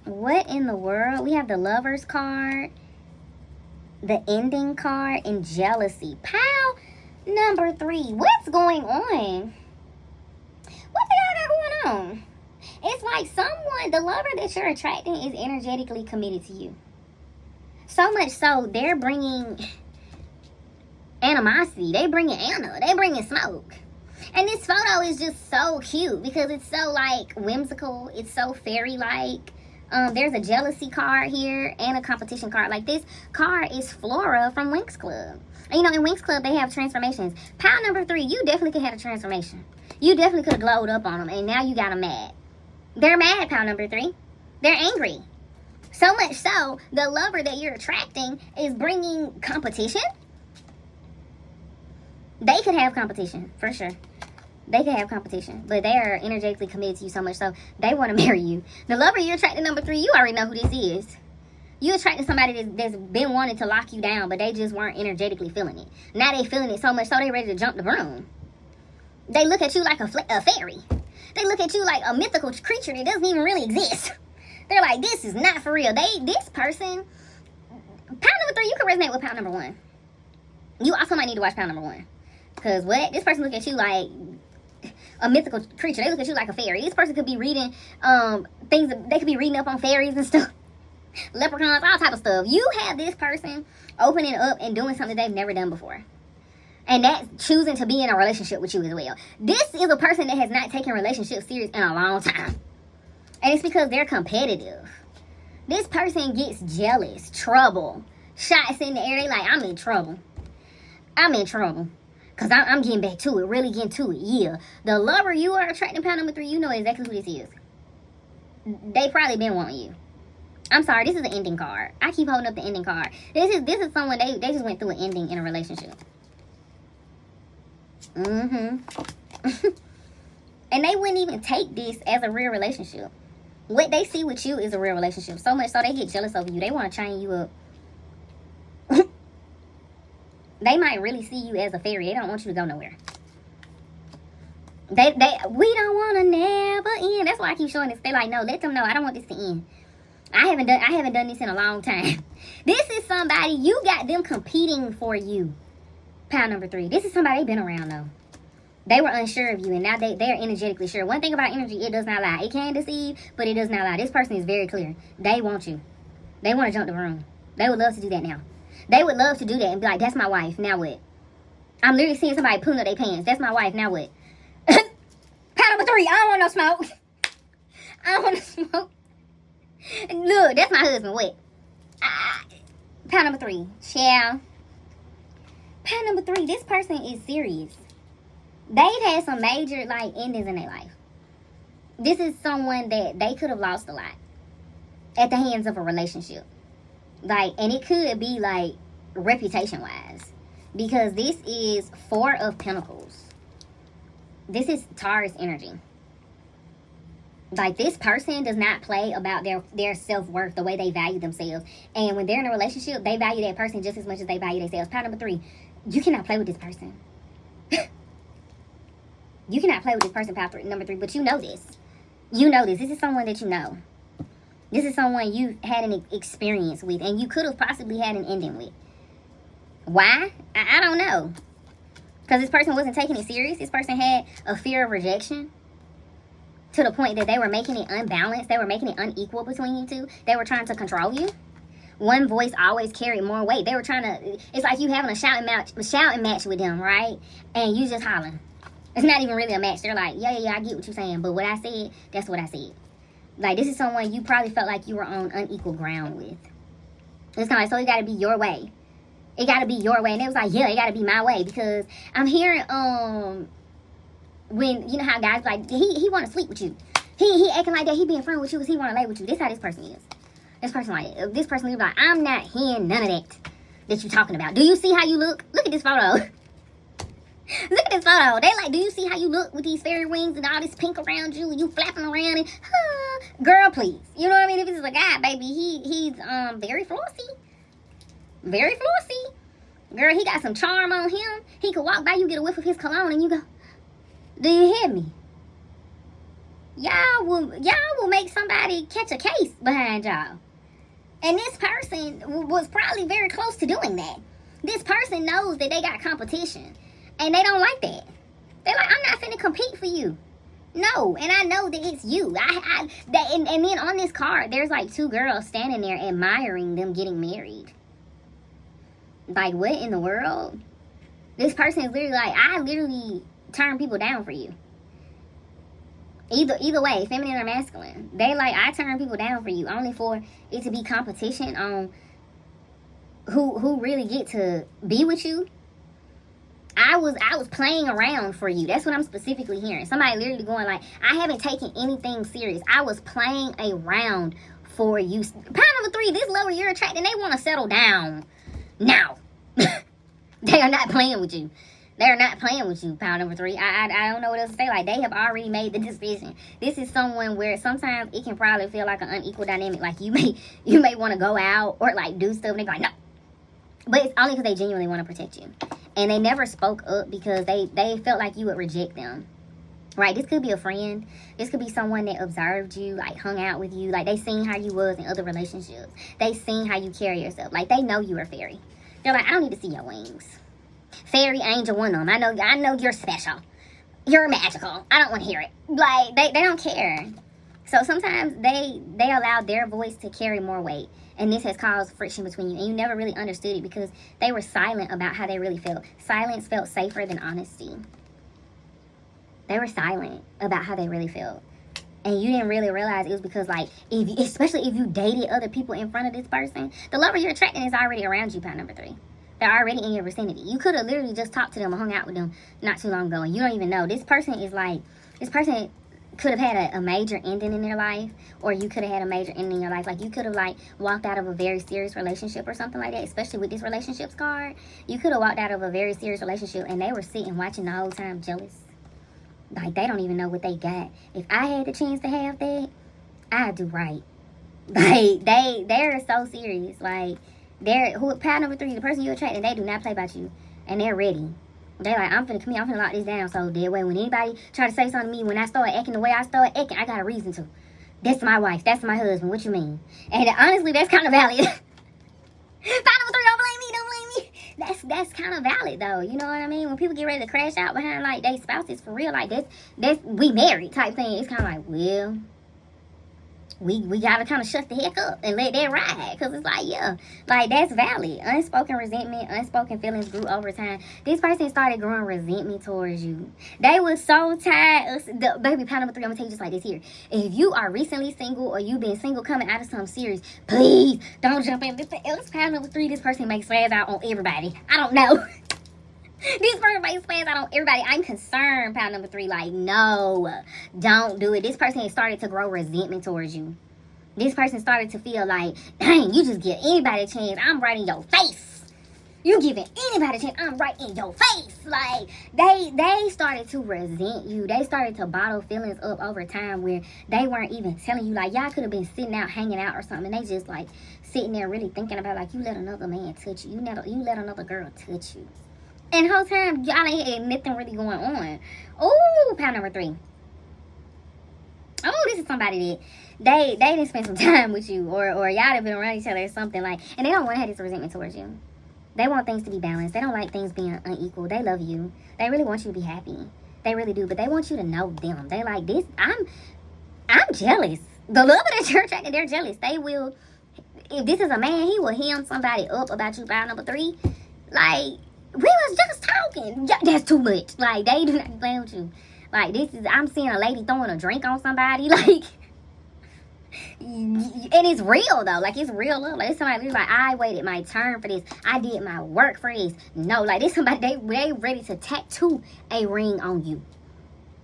What in the world? We have the Lovers card, the Ending card, and Jealousy. Pal number 3. What's going on? What do y'all got going on? It's like someone, the lover that you're attracting is energetically committed to you. So much so, they're bringing animosity. They bringing Anna. They bringing smoke. And this photo is just so cute because it's so, like, whimsical. It's so fairy-like. There's a jealousy card here and a competition card. Like, this card is Flora from Winx Club. And, you know, in Winx Club, they have transformations. Pal number 3, you definitely could have a transformation. You definitely could have glowed up on them, and now you got them mad. They're mad, pal number 3. They're angry. So much so, the lover that you're attracting is bringing competition. They could have competition, for sure. They could have competition, but they are energetically committed to you so much so they want to marry you. The lover you're attracting, number 3, you already know who this is. You attracting somebody that's been wanting to lock you down, but they just weren't energetically feeling it. Now they feeling it so much so they ready to jump the broom. They look at you like a fairy. They look at you like a mythical creature that doesn't even really exist. They're like, this is not for real. This person, pound number 3, you can resonate with pound number 1. You also might need to watch pound number 1. Because what? This person look at you like a mythical creature. They look at you like a fairy. This person could be reading things. They could be reading up on fairies and stuff. Leprechauns, all type of stuff. You have this person opening up and doing something they've never done before. And that's choosing to be in a relationship with you as well. This is a person that has not taken relationships serious in a long time. And it's because they're competitive. This person gets jealous, trouble, shots in the air. They like, I'm in trouble. I'm in trouble. Because I'm getting back to it, really getting to it. Yeah. The lover you are attracting, pound number 3, you know exactly who this is. They probably been wanting you. I'm sorry, this is an ending card. I keep holding up the ending card. This is someone, they just went through an ending in a relationship. And they wouldn't even take this as a real relationship. What they see with you is a real relationship. So much so they get jealous of you. They want to chain you up. They might really see you as a fairy. They don't want you to go nowhere. We don't want to never end. That's why I keep showing this. They like, no, let them know. I don't want this to end. I haven't done this in a long time. This is somebody, you got them competing for you. Pound number 3. This is somebody they've been around though. They were unsure of you and now they're energetically sure. One thing about energy, it does not lie. It can deceive, but it does not lie. This person is very clear. They want you. They want to jump the room. They would love to do that now. They would love to do that and be like, that's my wife. Now what? I'm literally seeing somebody pulling up their pants. That's my wife. Now what? Pound number 3. I don't want no smoke. I don't want no smoke. Look, that's my husband. What? Pound number 3. Ciao. Pound number 3. This person is serious. They've had some major endings in their life. This is someone that they could have lost a lot at the hands of a relationship. And it could be reputation wise, because this is 4 of Pentacles. This is Taurus energy. This person does not play about their self-worth, the way they value themselves. And when they're in a relationship, they value that person just as much as they value themselves. Pound number 3, you cannot play with this person. You cannot play with this person, pound number 3, but you know this. You know this. This is someone that you know. This is someone you had an experience with and you could have possibly had an ending with. Why? I don't know. Because this person wasn't taking it serious. This person had a fear of rejection to the point that they were making it unbalanced. They were making it unequal between you two. They were trying to control you. One voice always carried more weight. They were trying to, it's like you having a shouting match with them, right? And you just hollering. It's not even really a match. They're like, yeah, I get what you're saying. But what I said, that's what I said. This is someone you probably felt like you were on unequal ground with. It's kind of so it got to be your way. It got to be your way. And it was like, yeah, it got to be my way. Because I'm hearing, when, you know how guys he want to sleep with you. He acting like that. He being friends with you because he want to lay with you. This how this person is. This person is like, I'm not hearing none of that you talking about. Do you see how you look? Look at this photo. Look at this photo. They like, do you see how you look with these fairy wings and all this pink around you and you flapping around and girl, please. You know what I mean? If this is a guy, baby, he's very flossy. Very flossy. Girl, he got some charm on him. He could walk by you, get a whiff of his cologne, and you go, do you hear me? Y'all will make somebody catch a case behind y'all. And this person was probably very close to doing that. This person knows that they got competition. And they don't like that. They're like, I'm not finna compete for you. No, and I know that it's you. And then on this card, there's 2 girls standing there admiring them getting married. What in the world? This person is literally I literally turn people down for you. Either way, feminine or masculine. They I turn people down for you, only for it to be competition on who really get to be with you. I was playing around for you. That's what I'm specifically hearing. Somebody literally going I haven't taken anything serious. I was playing around for you. Pound number 3, this lover you're attracting, they want to settle down now. They are not playing with you. They're not playing with you, pound number 3. I don't know what else to say. They have already made the decision. This is someone where sometimes it can probably feel like an unequal dynamic. You may want to go out or do stuff and they go no. But it's only because they genuinely want to protect you. And they never spoke up because they felt like you would reject them. right? This could be a friend. This could be someone that observed you, like hung out with you, like they seen how you was in other relationships. They seen how you carry yourself. Like they know you're a fairy. They're like, I don't need to see your wings. Fairy, angel, one of them. I know you're special. You're magical. I don't want to hear it. Like they don't care. So sometimes they allow their voice to carry more weight. And this has caused friction between you. And you never really understood it because they were silent about how they really felt. Silence felt safer than honesty. They were silent about how they really felt. And you didn't really realize it was because, like, especially if you dated other people in front of this person, the lover you're attracting is already around you, pound number 3. They're already in your vicinity. You could have literally just talked to them or hung out with them not too long ago. And you don't even know. This person could have had a major ending in their life, or you could have had a major ending in your life. Like, you could have, like, walked out of a very serious relationship or something like that, especially with this relationships card. You could have walked out of a very serious relationship, and they were sitting watching the whole time jealous. Like, they don't even know what they got. If I had the chance to have that, I'd do right. Like, they're so serious. Like, pound number 3, the person you attract, and they do not play about you. And they're ready. They're like, I'm finna lock this down so that way when anybody try to say something to me, when I start acting the way I start acting, I got a reason to. That's my wife. That's my husband. What you mean? And honestly, that's kind of valid. Pound number 3, don't blame me. That's kind of valid, though. You know what I mean? When people get ready to crash out behind, like, they spouses for real, like, that's we married type thing. It's kind of like, well, we gotta kind of shut the heck up and let that ride, because it's like, yeah, like, that's valid. Unspoken resentment, unspoken feelings grew over time. This person started growing resentment towards you. They were so tired of, baby, pound number 3, I'm gonna tell you just like this here. If you are recently single, or you've been single coming out of something serious, please don't jump in. This pound number 3, this person makes spaz out on everybody. I don't know. This person makes spaz out on everybody. I'm concerned, pound number 3. Like, no, don't do it. This person has started to grow resentment towards you. This person started to feel like, dang, you just give anybody a chance. I'm right in your face. You giving anybody a chance. I'm right in your face. Like, they started to resent you. They started to bottle feelings up over time where they weren't even telling you. Like, y'all could have been sitting out, hanging out or something. And they just, like, sitting there really thinking about, like, you let another man touch you. You let another girl touch you. And the whole time, y'all ain't had nothing really going on. Oh, pound number 3. Oh, this is somebody that they didn't spend some time with you, or y'all have been around each other or something, like, and they don't want to have this resentment towards you. They want things to be balanced. They don't like things being unequal. They love you. They really want you to be happy. They really do, but they want you to know them. They like this. I'm jealous. The love that you're attracting, they're jealous. They will, if this is a man, he will hem somebody up about you, pound number 3. Like, we was just talking. That's too much. Like, they do not play with you. Like, I'm seeing a lady throwing a drink on somebody. Like, and it's real, though. Like, it's real love. Like, it's somebody who's like, I waited my turn for this. I did my work for this. No, like, this somebody, they ready to tattoo a ring on you.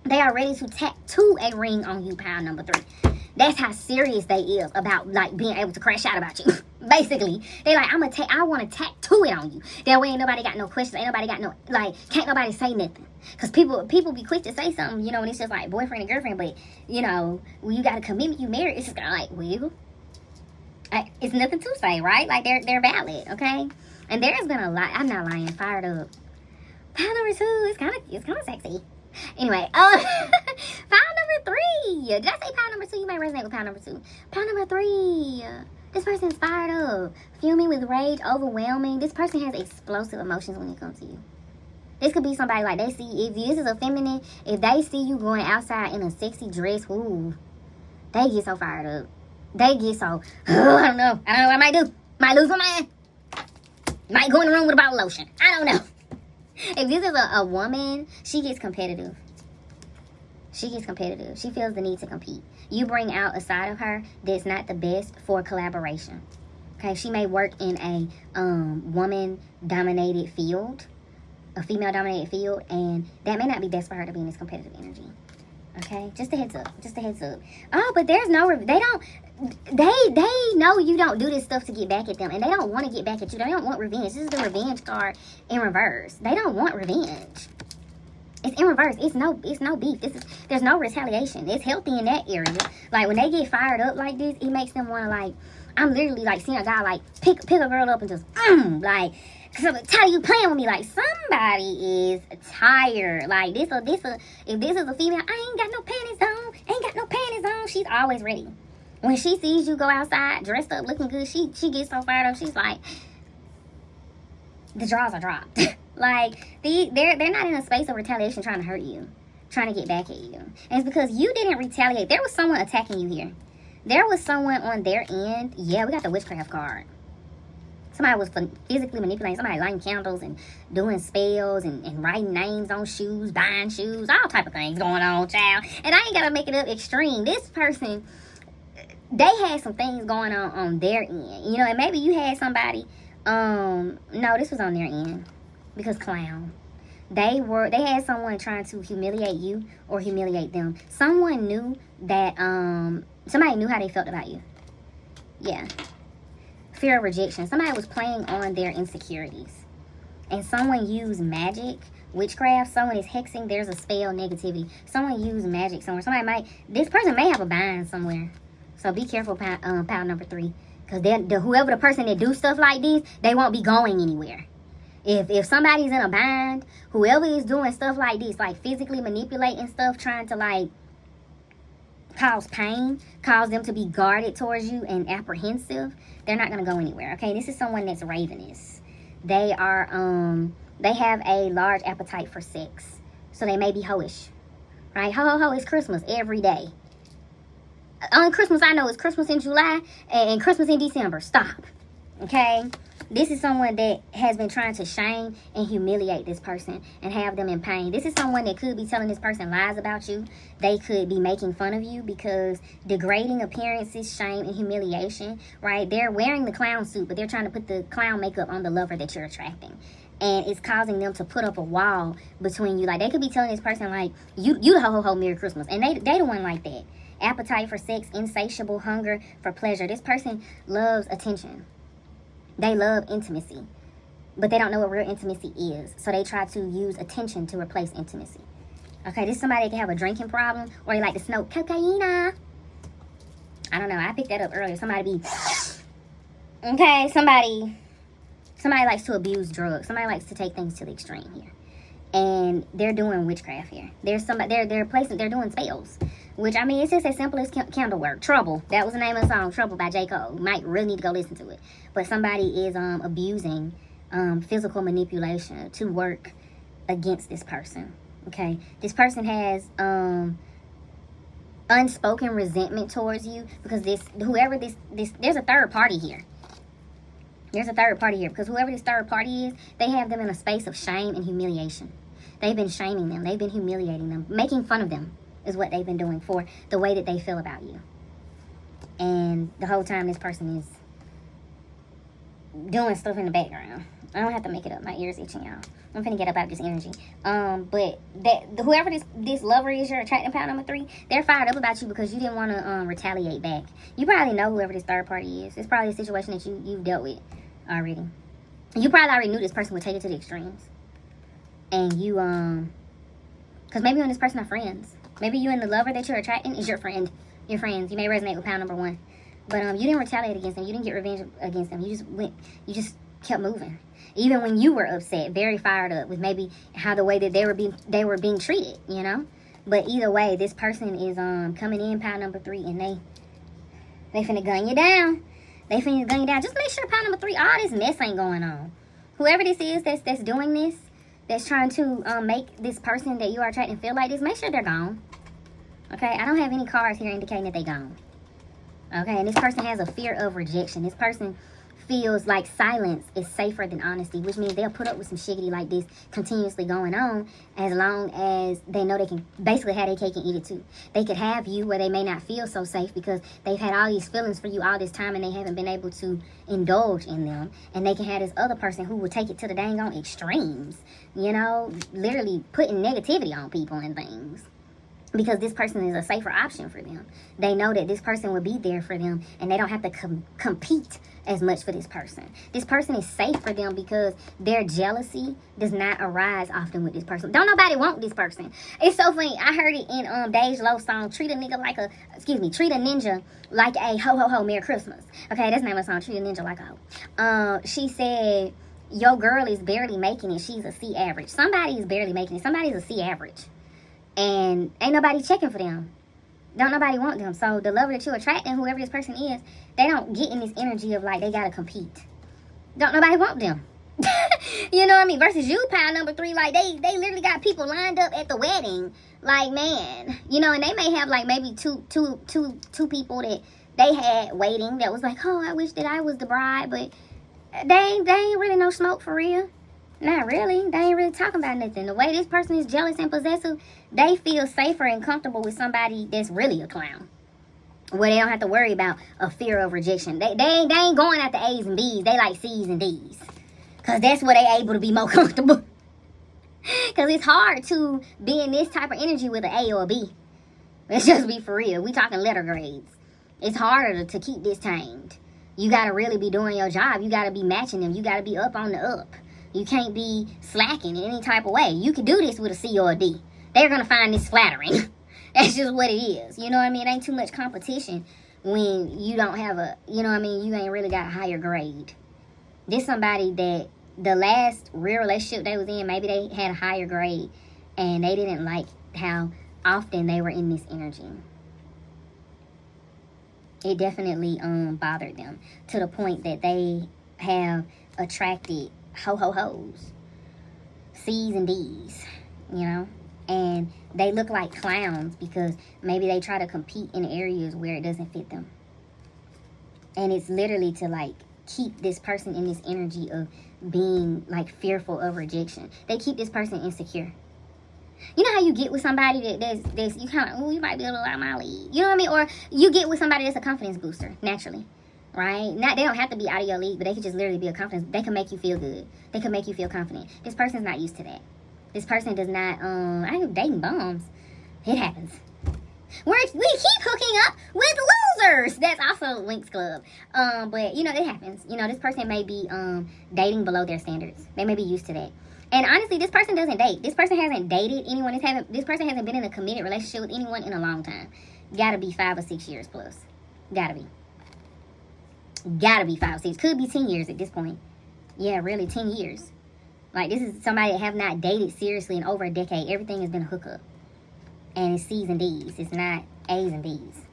They are ready to tattoo a ring on you, pound number 3. That's how serious they is about, like, being able to crash out about you. Basically, they like, I want to tattoo it on you. That way ain't nobody got no questions. Ain't nobody got no, like, can't nobody say nothing. Because people be quick to say something, you know, and it's just like boyfriend and girlfriend. But, you know, when you got a commitment, you married, it's just kind of like, well, it's nothing to say, right? Like, they're valid, okay? And there's been a lot, I'm not lying, fired up. Pound number 2, it's kind of sexy. Anyway, pound number 3. Did I say pound number 2? You might resonate with pound number 2. Pound number 3. This person's fired up, fuming with rage, overwhelming. This person has explosive emotions when it comes to you. This could be somebody, like, they see, if this is a feminine, if they see you going outside in a sexy dress, ooh, they get so fired up. They get so, I don't know what I might do. Might lose my mind. Might go in the room with a bottle of lotion. I don't know. If this is a woman, she gets competitive. She gets competitive. She feels the need to compete. You bring out a side of her that's not the best for collaboration. Okay, she may work in a woman-dominated field, a female-dominated field, and that may not be best for her to be in this competitive energy. Okay, just a heads up. Just a heads up. Oh, but there's no, they know you don't do this stuff to get back at them, and they don't want to get back at you. They don't want revenge. This is the revenge card in reverse. They don't want revenge. It's in reverse. It's no beef. There's no retaliation. It's healthy in that area. Like, when they get fired up like this, it makes them want to, like, I'm literally, like, seeing a guy, like, pick a girl up and just, like, Cause I'm tired of you playing with me. Like, somebody is tired. Like, if this is a female, I ain't got no panties on. Ain't got no panties on. She's always ready. When she sees you go outside, dressed up, looking good, she gets so fired up. She's like, the draws are dropped. Like, they're not in a space of retaliation trying to hurt you, trying to get back at you. And it's because you didn't retaliate. There was someone attacking you here. There was someone on their end. Yeah, we got the witchcraft card. Somebody was physically manipulating. Somebody lighting candles and doing spells and writing names on shoes, buying shoes, all type of things going on, child. And I ain't got to make it up extreme. This person, they had some things going on their end. You know, and maybe you had somebody, no, this was on their end. Because clown. They had someone trying to humiliate you or humiliate them. Someone knew that, somebody knew how they felt about you. Yeah. Fear of rejection. Somebody was playing on their insecurities. And someone used magic, witchcraft. Someone is hexing. There's a spell, negativity. Someone used magic somewhere. This person may have a bind somewhere. So be careful, pile number 3. Because whoever the person that do stuff like this, they won't be going anywhere. If somebody's in a bind, whoever is doing stuff like this, like physically manipulating stuff, trying to like cause pain, cause them to be guarded towards you and apprehensive, they're not going to go anywhere. Okay, this is someone that's ravenous. They have a large appetite for sex. So they may be hoish. Right? Ho, ho, ho, it's Christmas every day. Only Christmas I know is Christmas in July and Christmas in December. Stop. Okay? This is someone that has been trying to shame and humiliate this person and have them in pain. This is someone that could be telling this person lies about you. They could be making fun of you because degrading appearances, shame, and humiliation, right? They're wearing the clown suit, but they're trying to put the clown makeup on the lover that you're attracting. And it's causing them to put up a wall between you. Like, they could be telling this person, like, you the ho-ho-ho, Merry Christmas. And they the one like that. Appetite for sex, insatiable hunger for pleasure. This person loves attention. They love intimacy, but they don't know what real intimacy is. So they try to use attention to replace intimacy. Okay, this is somebody that can have a drinking problem or they like to smoke cocaine. I don't know. I picked that up earlier. Somebody likes to abuse drugs. Somebody likes to take things to the extreme here. And they're doing witchcraft here. There's somebody, they're doing spells. Which, I mean, it's just as simple as candle work. Trouble. That was the name of the song, Trouble by J. Cole. You might really need to go listen to it. But somebody is abusing physical manipulation to work against this person. Okay? This person has unspoken resentment towards you because there's a third party here. There's a third party here because whoever this third party is, they have them in a space of shame and humiliation. They've been shaming them. They've been humiliating them. Making fun of them is what they've been doing for the way that they feel about you. And the whole time this person is doing stuff in the background. I don't have to make it up. My ear's itching, y'all. I'm finna get up out of this energy. But whoever this lover is you're attracting, pile number 3, they're fired up about you because you didn't want to retaliate back. You probably know whoever this third party is. It's probably a situation that you've dealt with already. You probably already knew this person would take it to the extremes. And you, because maybe you and this person are friends. Maybe you and the lover that you're attracting is your friend. Your friends. You may resonate with pile number 1. But you didn't retaliate against them. You didn't get revenge against them. You just kept moving. Even when you were upset, very fired up with maybe how the way that they were being treated, you know? But either way, this person is coming in pile number 3 and they finna gun you down. They finna gun you down. Just make sure pile number 3, all this mess ain't going on. Whoever this is that's doing this, that's trying to make this person that you are attracting feel like this, make sure they're gone. Okay, I don't have any cards here indicating that they're gone. Okay, and this person has a fear of rejection. This person feels like silence is safer than honesty, which means they'll put up with some shiggity like this continuously going on as long as they know they can basically have their cake and eat it too. They could have you where they may not feel so safe because they've had all these feelings for you all this time and they haven't been able to indulge in them. And they can have this other person who will take it to the dang on extremes, you know, literally putting negativity on people and things. Because this person is a safer option for them. They know that this person will be there for them and they don't have to compete as much for this person. This person is safe for them because their jealousy does not arise often with this person. Don't nobody want this person. It's so funny. I heard it in Dej Loaf's song, treat a ninja like a ho ho ho Merry Christmas. Okay, that's the name of the song, Treat a Ninja Like a Ho. She said, your girl is barely making it. She's a C average. Somebody is barely making it. Somebody's a C average. And ain't nobody checking for them. Don't nobody want them. So the lover that you're attracting, whoever this person is, they don't get in this energy of like they gotta compete. Don't nobody want them. You know what I mean? Versus you, pile number 3, like they literally got people lined up at the wedding. Like, man, you know, and they may have like maybe two people that they had waiting that was like, oh, I wish that I was the bride, but they ain't really no smoke for real. Not really. They ain't really talking about nothing. The way this person is jealous and possessive, they feel safer and comfortable with somebody that's really a clown, where they don't have to worry about a fear of rejection. They ain't going after A's and B's. They like C's and D's. Because that's where they able to be more comfortable. Because it's hard to be in this type of energy with an A or a B. Let's just be for real. We talking letter grades. It's harder to keep this tamed. You got to really be doing your job. You got to be matching them. You got to be up on the up. You can't be slacking in any type of way. You can do this with a C or a D. They're going to find this flattering. That's just what it is. You know what I mean? It ain't too much competition when you don't have a, you know what I mean? You ain't really got a higher grade. This somebody that the last real relationship they was in, maybe they had a higher grade and they didn't like how often they were in this energy. It definitely bothered them to the point that they have attracted hoes, C's and D's, you know, and they look like clowns because maybe they try to compete in areas where it doesn't fit them. And it's literally to like keep this person in this energy of being like fearful of rejection. They keep this person insecure. You know how you get with somebody that's you kind of, oh, you might be a little out of my league. You know what I mean? Or you get with somebody that's a confidence booster naturally, right? Not, they don't have to be out of your league, but they can just literally be a confidence. They can make you feel good. They can make you feel confident. This person's not used to that. This person does not, I ain't dating bums. It happens. We keep hooking up with losers. That's also Winx Club. But, you know, it happens. You know, this person may be dating below their standards. They may be used to that. And honestly, this person doesn't date. This person hasn't dated anyone. This person hasn't been in a committed relationship with anyone in a long time. Gotta be 5 or 6 years plus. Gotta be 5 or 6. Could be 10 years at this point. Yeah, really, 10 years. Like, this is somebody that have not dated seriously in over a decade. Everything has been a hookup. And it's C's and D's. It's not A's and B's.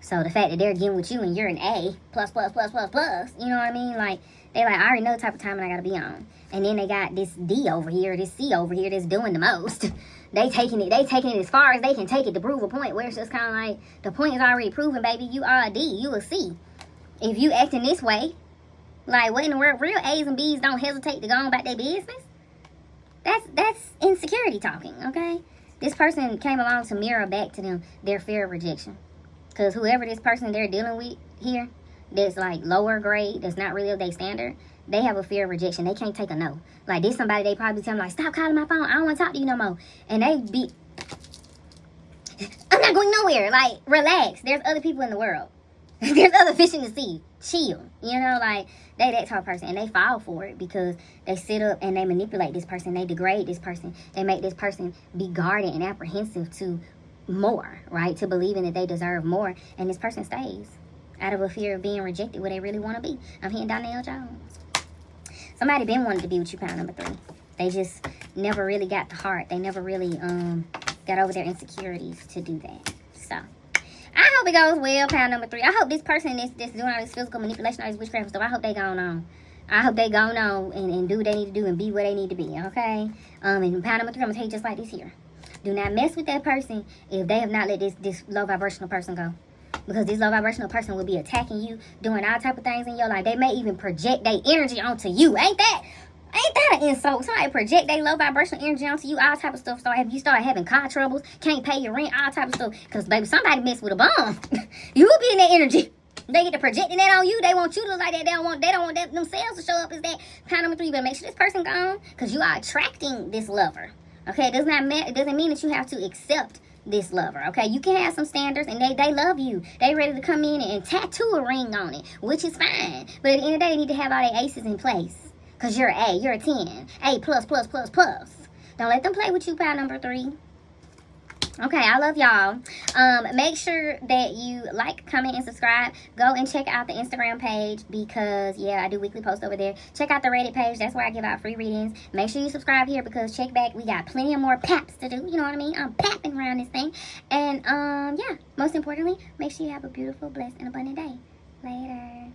So the fact that they're getting with you and you're an A, plus, you know what I mean? Like, they like, I already know the type of timing I gotta be on. And then they got this D over here, this C over here that's doing the most. They taking it as far as they can take it to prove a point, where it's just kind of like, the point is already proven, baby. You are a D, you a C. If you acting this way, like, what in the world? Real A's and B's don't hesitate to go on about their business. That's insecurity talking, okay? This person came along to mirror back to them their fear of rejection. Because whoever this person they're dealing with here, that's like lower grade, that's not really of their standard, they have a fear of rejection. They can't take a no. Like, this somebody they probably tell them, like, stop calling my phone. I don't want to talk to you no more. And they be, I'm not going nowhere. Like, relax. There's other people in the world. There's other fish in the sea. Chill. You know, like, they that type of person. And they fall for it because they sit up and they manipulate this person. They degrade this person. They make this person be guarded and apprehensive to more, right? To believing that they deserve more. And this person stays out of a fear of being rejected where they really want to be. I'm hitting Donnell Jones. Somebody been wanting to be with you, pile number 3. They just never really got the heart. They never really got over their insecurities to do that. So, I hope it goes well, pile number 3. I hope this person that's doing all this physical manipulation, all this witchcraft stuff, I hope they going on. I hope they going on and do what they need to do and be where they need to be, okay? And pile number 3, I'm going to tell you just like this here. Do not mess with that person if they have not let this low vibrational person go. Because this low vibrational person will be attacking you, doing all type of things in your life. They may even project their energy onto you. Ain't that an insult? Somebody project their low vibrational energy onto you, all type of stuff. So have you started having car troubles, can't pay your rent, all type of stuff. Because, baby, somebody messed with a bum. You will be in that energy. They get to projecting that on you. They want you to look like that. They don't want that themselves to show up as that. Pile number 3, you better make sure this person gone. Because you are attracting this lover. Okay, it doesn't mean that you have to accept this lover, okay? You can have some standards, and they love you. They ready to come in and tattoo a ring on it, which is fine. But at the end of the day, they need to have all their aces in place. Because you're an A, you're a 10. A plus. Don't let them play with you, pile number 3. Okay, I love y'all. Make sure that you like, comment, and subscribe. Go and check out the Instagram page because, yeah, I do weekly posts over there. Check out the Reddit page. That's where I give out free readings. Make sure you subscribe here because check back. We got plenty of more PAPs to do. You know what I mean? I'm papping around this thing. And, yeah, most importantly, make sure you have a beautiful, blessed, and abundant day. Later.